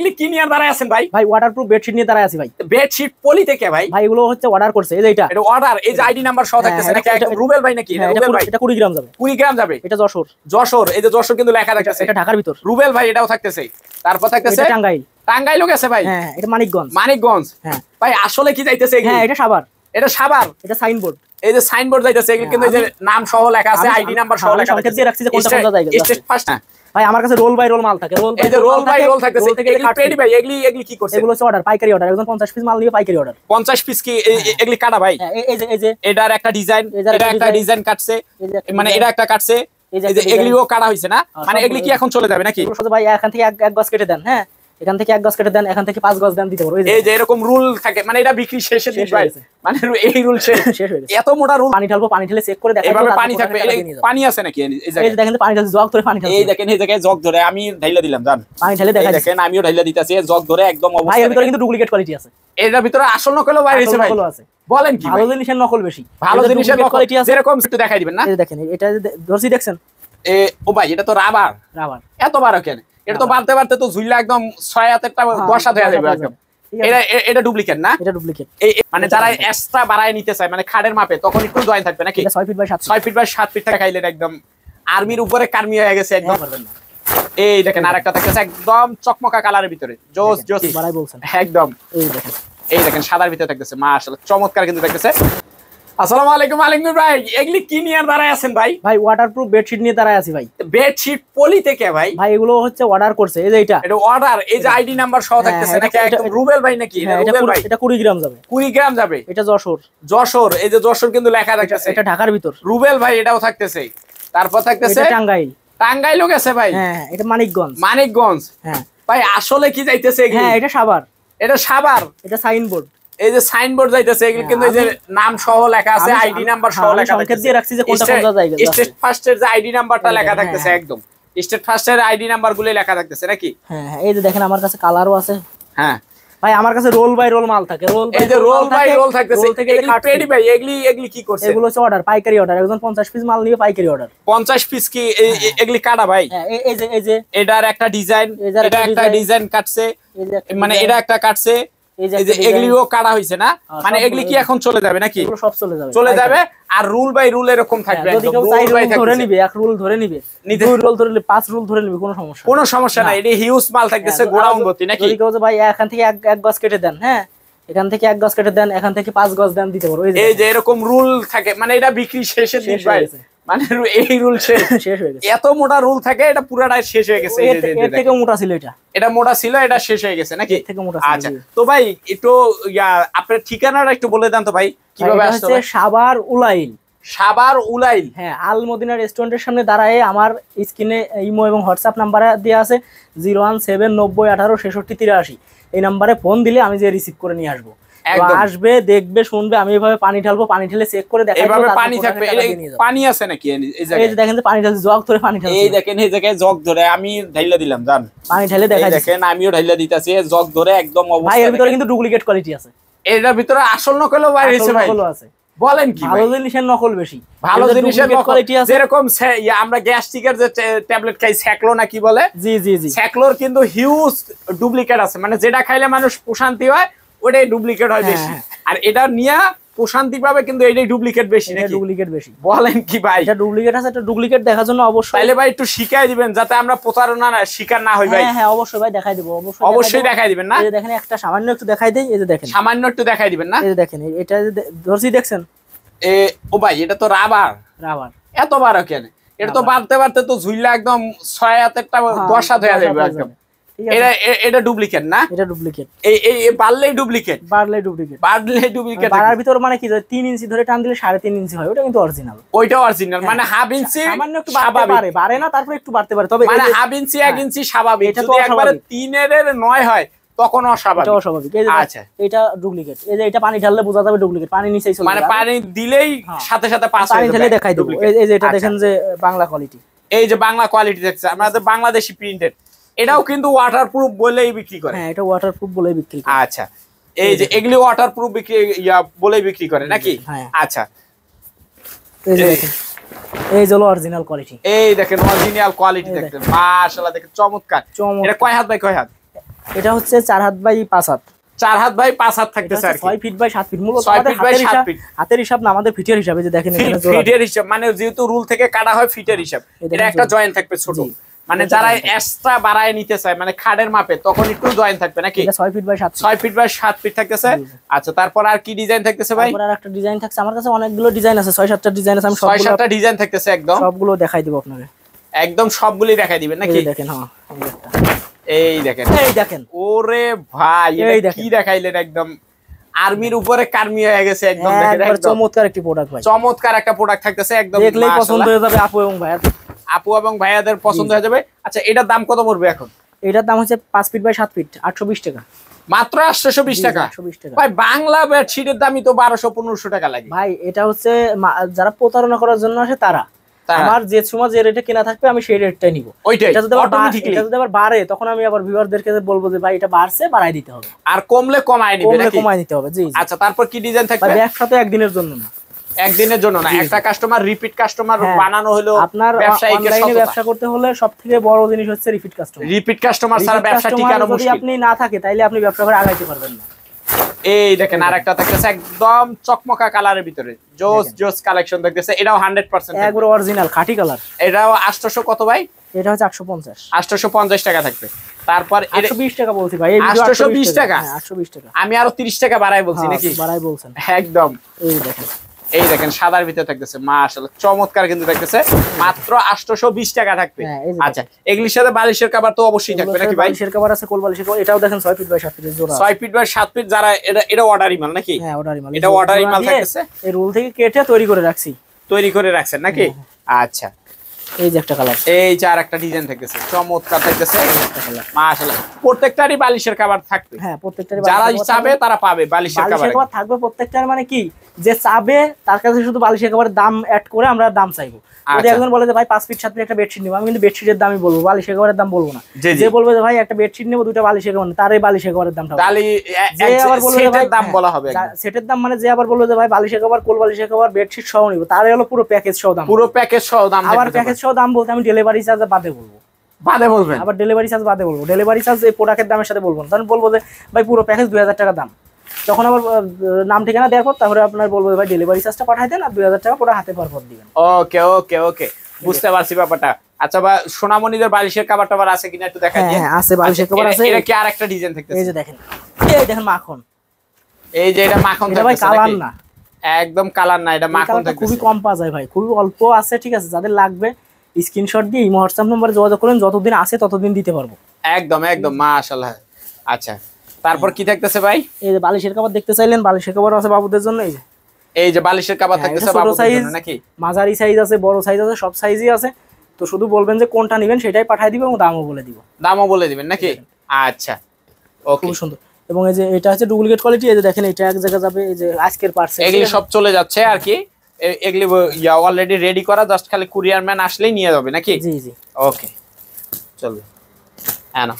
এগুলি কি নিয়ে দাঁড়ায় আছেন ভাই? ভাই ওয়াটারপ্রুফ বেডশিট নিয়ে দাঁড়ায় আছি ভাই। বেডশিট পলি থেকে ভাই? ভাই এগুলো হচ্ছে অর্ডার করছে, এই যে এটা অর্ডার, এই যে আইডি নাম্বার সহ থাকতেছে নাকি? একদম রুবেল ভাই নাকি? রুবেল ভাই, এটা 20 গ্রাম যাবে। 20 গ্রাম যাবে। এটা যশোর। যশোর, এই যে যশোর কিন্তু লেখা থাকতেছে। এটা ঢাকার ভিতর। রুবেল ভাই এটাও থাকতেছে। তারপর থাকতেছে এটা টাঙ্গাইল। টাঙ্গাইলও গেছে ভাই। হ্যাঁ এটা মানিকগঞ্জ। মানিকগঞ্জ। হ্যাঁ ভাই আসলে কি যাইতেছে এগুলি? হ্যাঁ এটা সাভার। এটা সাভার। এটা সাইনবোর্ড। এই যে সাইনবোর্ড যাইতেছে, এগুলি কিন্তু এই যে নাম সহ লেখা আছে, আইডি নাম্বার সহ লেখা আছে। দিয়ে রাখছি যে কোনটা কোনটা জায়গা স্টেট ফার্স্ট। ভাই আমার কাছে রোল বাই রোল মাল থাকে। এই যে রোল বাই রোল থাকতেছে। এগুলি পেডি ভাই, এগুলি কি করছে? এগুলো হচ্ছে অর্ডার, পাইকারি অর্ডার। একজন 50 পিস মাল নিয়ে পাইকারি অর্ডার। 50 পিস কি এগুলি কাটা ভাই? এই যে এটার একটা ডিজাইন, এটা একটা ডিজাইন কাটছে, মানে এটা একটা কাটছে, এই যে এগুলিও কাটা হইছে না? মানে এগুলি কি এখন চলে যাবে নাকি? ভাই এখান থেকে এক গজ কেটে দেন। হ্যাঁ এখান থেকে 1 গজ কেটে দেন, এখান থেকে 5 গজ দেন, দিতে পারবো। এই যে এরকম রুল থাকে, মানে এটা বিক্রি শেষের দিন ভাই, মানে এই রুল শেষ হয়ে গেছে। এত মোটা রুল। পানি ঢালবো, পানি ঢেলে চেক করে দেখাবো। এভাবে পানি থাকবে। পানি আছে নাকি এই জায়গায়? এই দেখেন পানি ঢালছে, জগ ধরে পানি ঢালছে। এই দেখেন এই জায়গায় জগ ধরে আমি ঢাইলা দিলাম, জান পানি ঢেলে দেখাই দেখেন, আমিও ঢাইলা দিতেছি জগ ধরে একদম অবস্থা। ভাই এর ভিতরে কিন্তু ডুপ্লিকেট কোয়ালিটি আছে। এটার ভিতরে আসল নকলও বাইরে হইছে ভাই। বলেন কি? ভালো জিনিসের নকল বেশি। ভালো জিনিসের কোয়ালিটি আছে, এরকম একটু দেখাই দিবেন না? এই দেখেন এটা ধরছি, দেখছেন? ও ভাই এটা তো রাবার। রাবার এত বড় কেন? এটা তো বাড়তে বাড়তে তো ঝুইলা একদম 6 হাতেরটা 10 হাত হয়ে যাবে একদম। এটা ডুপ্লিকেট না? এটা ডুপ্লিকেট। মানে যারা এক্সট্রা বাড়ায় নিতে চায়, মানে খাড়ের মাপে, তখন একটু জয়েন থাকবে নাকি? এটা 6 feet by 7 6 feet by 7 feet টাকা খাইলেন একদম আর্মির উপরে কার্মি হয়ে গেছে একদম। এই দেখেন আরেকটা থাকতেছে একদম চকমকা কালারের ভিতরে, জোস জোস বাড়াই বলছেন একদম। এই দেখেন সাদার ভিতরে থাকতেছে, মাশাআল্লাহ চমৎকার কিন্তু থাকতেছে। আসসালামু আলাইকুম আলিমুর ভাই, এগুলি কি নিয়ে দাঁড়ায় আছেন ভাই? ভাই ওয়াটারপ্রুফ বেডশিট নিয়ে দাঁড়ায় আছি ভাই। বেডশিট পলি থেকে ভাই? ভাই এগুলো হচ্ছে অর্ডার করছে, এই যে এটা অর্ডার, এই যে আইডি নাম্বার সহ থাকতেছে নাকি? একদম রুবেল ভাই নাকি? রুবেল ভাই। এটা 20 গ্রাম যাবে। 20 গ্রাম যাবে। এটা যশোর। যশোর, এই যে যশোর কিন্তু লেখা থাকতেছে। এটা ঢাকার ভিতর। রুবেল ভাই এটাও থাকতেছে। তারপর থাকতেছে এটা টাঙ্গাইল। টাঙ্গাইলও গেছে ভাই। হ্যাঁ এটা মানিকগঞ্জ। মানিকগঞ্জ। হ্যাঁ ভাই আসলে কি যাইতেছে এগুলি? হ্যাঁ এটা সাভার। এটা সাভার। এটা সাইনবোর্ড। এই যে সাইনবোর্ড যাইতেছে, এগুলি কিন্তু এই যে নাম সহ লেখা আছে, আইডি নাম্বার সহ লেখা আছে। সংকেত দিয়ে রাখছি যে কোনটা কোনটা জায়গা। স্টেট ফার্স্টের যে আইডি নাম্বারটা লেখা থাকতেছে একদম। স্টেট ফার্স্টের আইডি নাম্বারগুলো লেখা থাকতেছে নাকি? হ্যাঁ হ্যাঁ এই যে দেখেন আমার কাছে কালারও আছে। হ্যাঁ ভাই আমার কাছে রোল বাই রোল মাল থাকে। এই যে রোল বাই রোল থাকতেছে। এগুলি পেডি ভাই, এগুলি কি করছে? এগুলো হচ্ছে অর্ডার, পাইকারি অর্ডার। একজন 50 পিস মাল নিয়ে পাইকারি অর্ডার। 50 পিস কি এগুলি কাটা ভাই? হ্যাঁ এই যে এটার একটা ডিজাইন, এটা একটা ডিজাইন কাটছে, মানে এটা একটা কাটছে, এই যে এগুলিও কাটা হইছে না? মানে এগুলি কি এখন চলে যাবে নাকি? এগুলো সব চলে যাবে। চলে যাবে। আর রুল বাই রুল এরকম থাকবে যদি কেউ ধরে নিবে, এক রুল ধরে নিবে, 2 রুল ধরে নিবে, 5 রুল ধরে নিবে, কোনো সমস্যা নাই। এটা হিউজ মাল থাকতেছে, গোডাউন ভর্তি নাকি? যদি কেউ ভাই এখান থেকে এক গজ কেটে দেন, হ্যাঁ এখান থেকে 1 গজ কেটে দেন, এখান থেকে 5 গজ দেন, দিতে পারবো। এই যে এরকম রুল থাকে, মানে এটা বিক্রি শেষের দিন ভাই, মানে এই রুল শেষ হয়ে গেছে। এত মোটা রুল থাকে, এটা পুরাটাই শেষ হয়ে গেছে। এর থেকে মোটা ছিল এটা মোটা ছিল, এটা শেষ হয়ে গেছে নাকি? আচ্ছা তো ভাই একটু আপনার ঠিকানাটা একটু বলে দেন তো ভাই, কিভাবে আসতে হবে? সাভার উলাইল। সাভার উলাইল। হ্যাঁ আল মদিনা রেস্টুরেন্টের সামনে দাঁড়ায়। আমার স্ক্রিনে ইমো এবং হোয়াটসঅ্যাপ নাম্বার দেওয়া আছে 01790186683। এই নাম্বারে ফোন দিলে আমি যে রিসিভ করে নিয়ে আসবো। আসবে, দেখবে, শুনবে, আমি এভাবে পানি ঢালবো, পানি ঢেলে চেক করে দেখাবো। এভাবে পানি থাকবে। পানি আছে নাকি এই জায়গায়? এই যে দেখেন যে পানি ঢালছে, জগ ধরে পানি ঢালছে। এই দেখেন এই জায়গায় জগ ধরে আমি ঢাইলা দিলাম, জান পানি ঢেলে দেখাই দেখেন, আমিও ঢাইলা দিতেছি জগ ধরে একদম অবস্থা। ভাই এর ভিতরে কিন্তু ডুপ্লিকেট কোয়ালিটি আছে। এটার ভিতরে আসল নকলও বাইরে হইছে ভাই। আছে। বলেন কি? ভালো জিনিসের নকল বেশি। ভালো জিনিসের কোয়ালিটি আছে। যেরকম আমরা গ্যাস্ট্রিকের যে ট্যাবলেট খাই, স্যাক্লো না কি বলে? জি জি জি। স্যাক্লোর কিন্তু হিউজ ডুপ্লিকেট আছে, মানে যেটা খাইলে মানুষ প্রশান্তি হয় ওটাই ডুপ্লিকেট হয় বেশি। আর এটা নিয়ে প্রশান্তি পাবে, কিন্তু এটাই ডুপ্লিকেট বেশি নাকি? ডুপ্লিকেট বেশি। বলেন কি ভাই? এটা ডুপ্লিকেট আছে, এটা ডুপ্লিকেট দেখার জন্য অবশ্যই তাহলে ভাই একটু শিখাই দিবেন, যাতে আমরা প্রতারণা না শিকার না হই ভাই। হ্যাঁ হ্যাঁ অবশ্যই ভাই দেখাই দেব, অবশ্যই দেখাই দিবেন না? এই যে দেখেন একটা সামান্য একটু দেখাই দেই, এই যে দেখেন সামান্য একটু দেখাই দিবেন না? এই যে দেখেন এটা ধরছি, দেখছেন? ও ভাই এটা তো রাবার। রাবার এত বড় কেন? এটা তো বাড়তে বাড়তে তো ঝুইলা একদম 6 হাতেরটা 10 হাত হয়ে যাবে একদম। এটা ডুপ্লিকেট না? এটা ডুপ্লিকেট। এই বাড়লেই ডুপ্লিকেট। বাড়লেই ডুপ্লিকেট। বাড়ার ভিতর মানে কি 3 ইঞ্চি ধরে টান দিলে 3.5 ইঞ্চি হয়, ওটা কিন্তু অরিজিনাল। ওইটা অরিজিনাল, মানে হাফ ইঞ্চি সামান্য একটু বাড়তে পারে, বাড়ে না, তারপর একটু বাড়তে পারে, তবে মানে হাফ ইঞ্চি 1 ইঞ্চি স্বাভাবিক। যদি একবারে 3 এর 9 হয় তখন অস্বাভাবিক। এটা অস্বাভাবিক। আচ্ছা এটা ডুপ্লিকেট। এই যে এটা পানি ঢাললে বোঝা যাবে ডুপ্লিকেট, পানি নিচেই চলে যাবে, মানে পানি দিলেই সাথে সাথে পাস হয়ে যাবে। পানি ঢেলে দেখাই দেব। এই যে এটা দেখেন যে বাংলা কোয়ালিটি, এই যে বাংলা কোয়ালিটি দেখছে আমাদের বাংলাদেশি প্রিন্টেড। এটাও কিন্তু ওয়াটারপ্রুফ বলেই বিক্রি করে। হ্যাঁ এটা ওয়াটারপ্রুফ বলেই বিক্রি করে। আচ্ছা এই যে এগুলি ওয়াটারপ্রুফ বিক্রি বলেই বিক্রি করে নাকি? আচ্ছা এই যে দেখেন, এই যে অরিজিনাল কোয়ালিটি। এই দেখেন অরিজিনাল কোয়ালিটি দেখতে মাশাআল্লাহ, দেখেন চমৎকার। এটা কয় হাত বাই কয় হাত? এটা হচ্ছে 4 হাত বাই 5 হাত। 4 হাত বাই 5 হাত থাকতেছে আর কি। 6 ফিট বাই 7 ফিট মূলত 6 ফিট বাই 7 ফিট। হাতের হিসাব না, আমাদের ফিটের হিসাবে যে দেখেন এখানে জোড়া। ফিটের হিসাব মানে যেহেতু রুল থেকে কাটা হয় ফিটের হিসাব। এটা একটা জয়েন্ট থাকবে ছোট। মানে যারা এক্সট্রা বাড়ায় নিতে চায় মানে খাড়ের মাপে তখন একটু জয়েন্ট থাকবে নাকি? এটা 6 feet by 7 6 feet by 7 feet থাকতেছে। আচ্ছা তারপর আর কি ডিজাইন থাকতেছে ভাই? তারপর আর একটা ডিজাইন থাকছে, আমার কাছে অনেকগুলো ডিজাইন আছে, 6-7টা ডিজাইন আছে, আমি 6-7টা ডিজাইন থাকতেছে একদম। সবগুলো দেখাই দেব আপনাকে। একদম সবগুলোই দেখাই দিবেন নাকি? এই দেখেন, হ্যাঁ এই দেখেন, এই দেখেন। ওরে ভাই এটা কি দেখাইলেন, একদম আর্মির উপরে কার্মি হয়ে গেছে একদম। দেখেন একদম চমৎকার একটি প্রোডাক্ট ভাই, চমৎকার একটা প্রোডাক্ট থাকতেছে একদম। দেখলেই পছন্দ হয়ে যাবে আপু এবং ভাইয়া, আপু এবং ভাইয়াদের পছন্দ হয়ে যাবে। আচ্ছা এটার দাম কত পড়বে এখন? এটার দাম হচ্ছে 5 ফিট বাই 7 ফিট, 820 টাকা মাত্র। 820 টাকা 820 টাকা ভাই। বাংলা বেডশিটের দামই তো 1200-1500 টাকা লাগে ভাই। এটা হচ্ছে যারা প্রতারণা করার জন্য আসে তারা, আমার যে সময় যে রেটে কেনা থাকবে আমি সেই রেটটাই নিব। এটা যদি আবার বাড়ে তখন আমি আবার ভিউয়ারদেরকে বলবো যে ভাই এটা বাড়ছে, বাড়াই দিতে হবে, আর কমলে কমায় নিবে নাকি? কমায় দিতে হবে। জি। আচ্ছা তারপর কি ডিজাইন থাকবে? ব্যবসা তো একদিনের জন্য না, একদিনের জন্য না, একটা কাস্টমার রিপিট কাস্টমার বানানো হলো। আপনার অনলাইনে ব্যবসা করতে হলে সবথেকে বড় জিনিস হচ্ছে রিপিট কাস্টমার। রিপিট কাস্টমার ছাড়া ব্যবসা টিকানো মুশকিল। যদি আপনি না থাকে তাইলে আপনি ব্যবসা করে আগাইতে পারবেন না। এই দেখেন আরেকটা থাকতেছে একদম চকমকা কালারের ভিতরে, জোস জোস কালেকশন থাকতেছে। এটাও 100% একবার অরিজিনাল খাঁটি কালার। এটাও 800 কত ভাই? এটা হচ্ছে 850 850 টাকা থাকবে। তারপর 820 টাকা বলছি ভাই, এই 820 টাকা। 820 টাকা আমি আরো 30 টাকা বাড়াই বলছি নাকি? বাড়াই বলছেন একদম। এই দেখেন, এই দেখেন সাদার ভিতরে থাকতেছে, মাশাআল্লাহ চমৎকার কিন্তু থাকতেছে, মাত্র 820 টাকা থাকবে। আচ্ছা এগুলির সাথে বালিশের কভার তো অবশ্যই থাকবে নাকি ভাই? বালিশের কভার আছে, কোল বালিশের কভার। এটাও দেখেন 6 ফিট বাই 7 ফিটের জোড়া, 6 ফিট বাই 7 ফিট। যারা এটা অর্ডারি মাল নাকি? হ্যাঁ অর্ডারি মাল। এটা অর্ডারি মাল থাকতেছে, এই রোল থেকে কেটে তৈরি করে রাখছি, তৈরি করে রাখছেন নাকি? আচ্ছা এই যে একটা কালার, এই যে আরেকটা ডিজাইন থাকতেছে, চমৎকার থাকতেছে মাশাআল্লাহ। প্রত্যেকটারই বালিশের কভার থাকবে। হ্যাঁ প্রত্যেকটারই, যারা চাবে তারা পাবে বালিশের কভার থাকবে প্রত্যেকটার। মানে কি যে চাবে তার কাছে শুধু বালিশের কভারের দাম অ্যাড করে আমরা দাম চাইবো। যদি একজন বলে যে ভাই 5 ফিট 7 ফিট একটা বেডশিট নিব, আমি কিন্তু বেডশিটের দামই বলবো, বালিশের কভারের দাম বলবো না। যে বলবে যে ভাই একটা বেডশিট নেব, দুটো বালিশের কভার, তার এই বালিশের কভারের দামটা যে আবার বলবে ভাই দাম বলা হবে সেটের দাম। মানে যে আবার বলবে যে ভাই বালিশের কভার, কোল বালিশের কভার, বেডশিট সহ নিব, তার হলো পুরো প্যাকেজ সহ দাম। পুরো প্যাকেজ সহ দাম। আবার প্যাকেজ সহ দাম বলতে আমি ডেলিভারি চার্জ বাদে বলবো, বাদে বলবেন? আবার ডেলিভারি চার্জ বাদে বলবো। ডেলিভারি চার্জ এই প্রোডাক্টের দামের সাথে বলবো না, তখন বলবো যে ভাই পুরো প্যাকেজ 2000 টাকা দাম। তখন আবার নাম ঠিকানা দেওয়ার পর তারপরে আপনার বলবো ভাই ডেলিভারি চার্জটা পাঠাই দেন, আর 2000 টাকা পুরো হাতে পর দিবেন। ওকে ওকে ওকে, বুঝতে পারছি ব্যাপারটা। আচ্ছা বা সোনামণিদের বালিশের কভার টভার আছে কিনা একটু দেখাই দিন। হ্যাঁ আছে, বালিশের কভার আছে। এটা কি আরেকটা ডিজাইন থাকতেছে? এই যে দেখেন, এই দেখেন মাখন। এই যে এটা মাখন থাকতেছে, ভাই কালার না, একদম কালার না, এটা মাখন থাকতেছে। খুবই কম পাওয়া যায় ভাই, খুবই অল্প আছে। ঠিক আছে, যাদের লাগবে স্ক্রিনশট দিয়ে ইমো হোয়াটসঅ্যাপ নম্বরে যোগাযোগ করেন, যতদিন আছে ততদিন দিতে পারবো। একদম একদম মাশাআল্লাহ। আচ্ছা তারপর কি থাকতেছে ভাই? এই যে বালিশের কভার দেখতে চাইলেন, বালিশের কভার আছে বাবুদের জন্য। এই যে বালিশের কভার থাকতেছে বাবুদের জন্য নাকি? মাঝারি সাইজ আছে, বড় সাইজ আছে, সব সাইজই আছে। তো শুধু বলবেন যে কোনটা নেবেন সেটাই পাঠিয়ে দিব এবং দামও বলে দিব। দামও বলে দিবেন নাকি? আচ্ছা ওকে, খুব সুন্দর। এবং এই যে এটা হচ্ছে ডুপ্লিকেট কোয়ালিটি। এই যে দেখেন এটা এক জায়গা যাবে, এই যে আজকের পার্সেল এগুলি সব চলে যাচ্ছে আর কি। এগুলি অলরেডি রেডি করা, জাস্ট খালি কুরিয়ার ম্যান আসলেই নিয়ে যাবে নাকি? জি জি ওকে চলবে। হ্যাঁ না